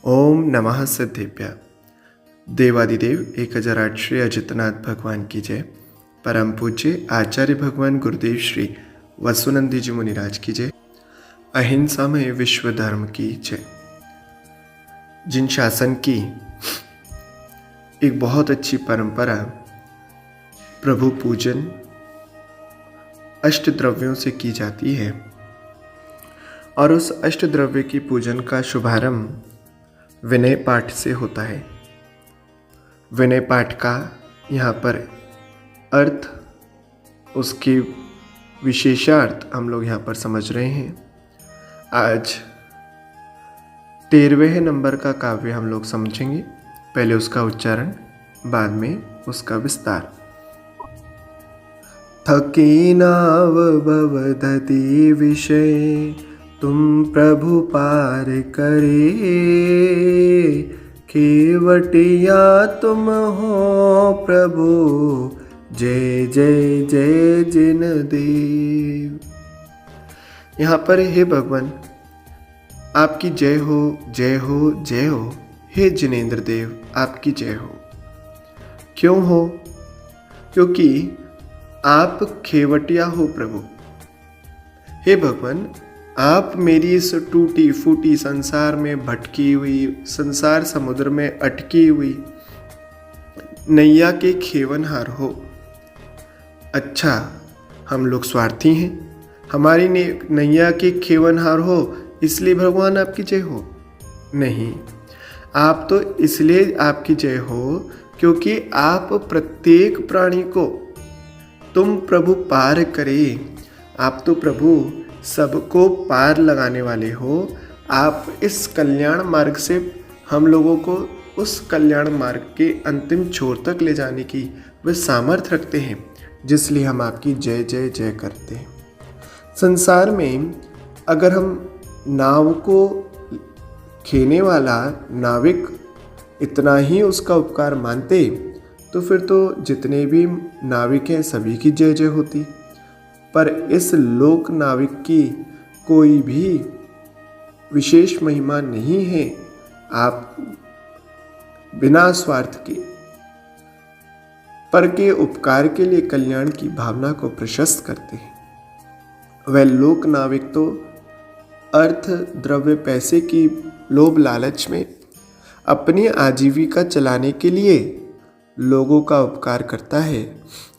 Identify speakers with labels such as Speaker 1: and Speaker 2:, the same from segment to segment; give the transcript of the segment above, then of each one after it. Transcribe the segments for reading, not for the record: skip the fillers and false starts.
Speaker 1: ओम नमः सिद्धेभ्य। देवादिदेव 1008 श्री अजितनाथ भगवान की जय। परम पूज्य आचार्य भगवान गुरुदेव श्री वसुनंदी जी मुनिराज की जय। अहिंसा में विश्व धर्म की जय। जिन शासन की एक बहुत अच्छी परंपरा प्रभु पूजन अष्ट द्रव्यों से की जाती है और उस अष्ट द्रव्य की पूजन का शुभारंभ विनय पाठ से होता है। विनय पाठ का यहाँ पर अर्थ, उसकी विशेषार्थ हम लोग यहाँ पर समझ रहे हैं। आज 13वें नंबर का काव्य हम लोग समझेंगे। पहले उसका उच्चारण, बाद में उसका विस्तार। थकी नाव भवदति विषय तुम प्रभु पार करे, केवटिया तुम हो प्रभु, जय जय जय जिन देव। यहाँ पर हे भगवान आपकी जय हो, जय हो, जय हो। हे जिनेंद्र देव आपकी जय हो। क्यों हो? क्योंकि आप खेवटिया हो प्रभु। हे भगवान आप मेरी इस टूटी फूटी संसार में भटकी हुई, संसार समुद्र में अटकी हुई नैया के खेवनहार हो। अच्छा, हम लोग स्वार्थी हैं, हमारी नैया के खेवनहार हो इसलिए भगवान आपकी जय हो? नहीं, आप तो इसलिए आपकी जय हो क्योंकि आप प्रत्येक प्राणी को तुम प्रभु पार करे। आप तो प्रभु सबको पार लगाने वाले हो। आप इस कल्याण मार्ग से हम लोगों को उस कल्याण मार्ग के अंतिम छोर तक ले जाने की वह सामर्थ्य रखते हैं, जिसलिए हम आपकी जय जय जय करते हैं। संसार में अगर हम नाव को खेने वाला नाविक इतना ही उसका उपकार मानते तो फिर तो जितने भी नाविक हैं सभी की जय जय होती। पर इस लोक नाविक की कोई भी विशेष महिमा नहीं है। आप बिना स्वार्थ के पर के उपकार के लिए कल्याण की भावना को प्रशस्त करते हैं। वह लोक नाविक तो अर्थ, द्रव्य, पैसे की लोभ लालच में अपनी आजीविका चलाने के लिए लोगों का उपकार करता है,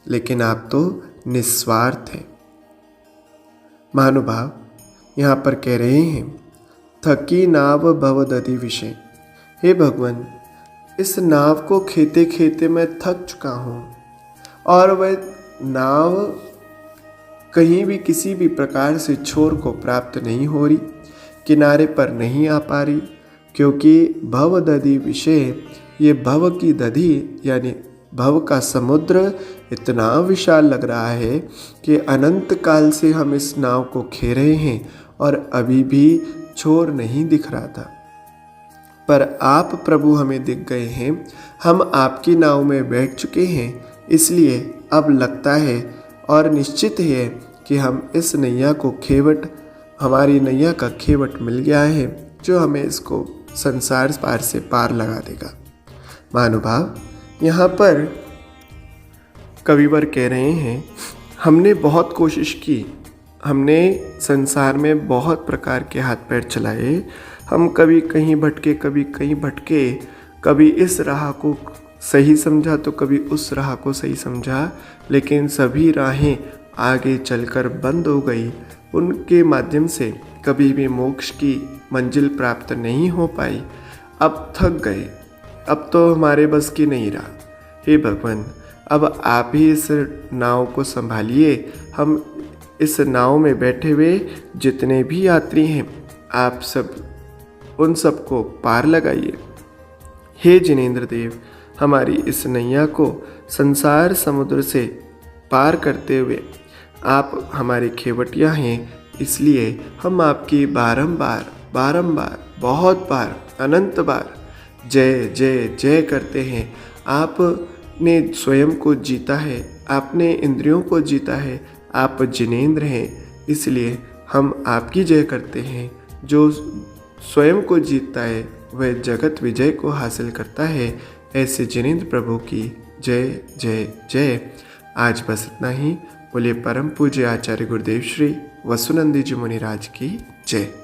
Speaker 1: लेकिन आप तो निस्वार्थ हैं। महानुभाव यहाँ पर कह रहे हैं, थकी नाव भवदति विषय। हे भगवान इस नाव को खेते खेते मैं थक चुका हूँ और वह नाव कहीं भी किसी भी प्रकार से छोर को प्राप्त नहीं हो रही, किनारे पर नहीं आ पा रही, क्योंकि भवदधि विषय, ये भव की दधि यानी भव का समुद्र इतना विशाल लग रहा है कि अनंत काल से हम इस नाव को खे रहे हैं और अभी भी छोर नहीं दिख रहा था। पर आप प्रभु हमें दिख गए हैं, हम आपकी नाव में बैठ चुके हैं, इसलिए अब लगता है और निश्चित है कि हम इस नैया को खेवट, हमारी नैया का खेवट मिल गया है जो हमें इसको संसार पार से पार लगा देगा। महानुभाव यहाँ पर कविवर कह रहे हैं, हमने बहुत कोशिश की, हमने संसार में बहुत प्रकार के हाथ पैर चलाए, हम कभी कहीं भटके, कभी कहीं भटके, कभी इस राह को सही समझा तो कभी उस राह को सही समझा, लेकिन सभी राहें आगे चलकर बंद हो गई। उनके माध्यम से कभी भी मोक्ष की मंजिल प्राप्त नहीं हो पाई। अब थक गए, अब तो हमारे बस की नहीं रहा। हे भगवान अब आप ही इस नाव को संभालिए। हम इस नाव में बैठे हुए जितने भी यात्री हैं, आप सब उन सबको पार लगाइए। हे जिनेंद्र देव हमारी इस नैया को संसार समुद्र से पार करते हुए आप हमारे खेवटिया हैं, इसलिए हम आपकी बारंबार बारंबार बहुत बार अनंत बार जय जय जय करते हैं। आपने स्वयं को जीता है, आपने इंद्रियों को जीता है, आप जिनेंद्र हैं, इसलिए हम आपकी जय करते हैं। जो स्वयं को जीतता है वह जगत विजय को हासिल करता है। ऐसे जिनेंद्र प्रभु की जय जय जय। आज बस इतना ही। बोलिए परम पूज्य आचार्य गुरुदेव श्री वसुनंदी जी मुनिराज की जय।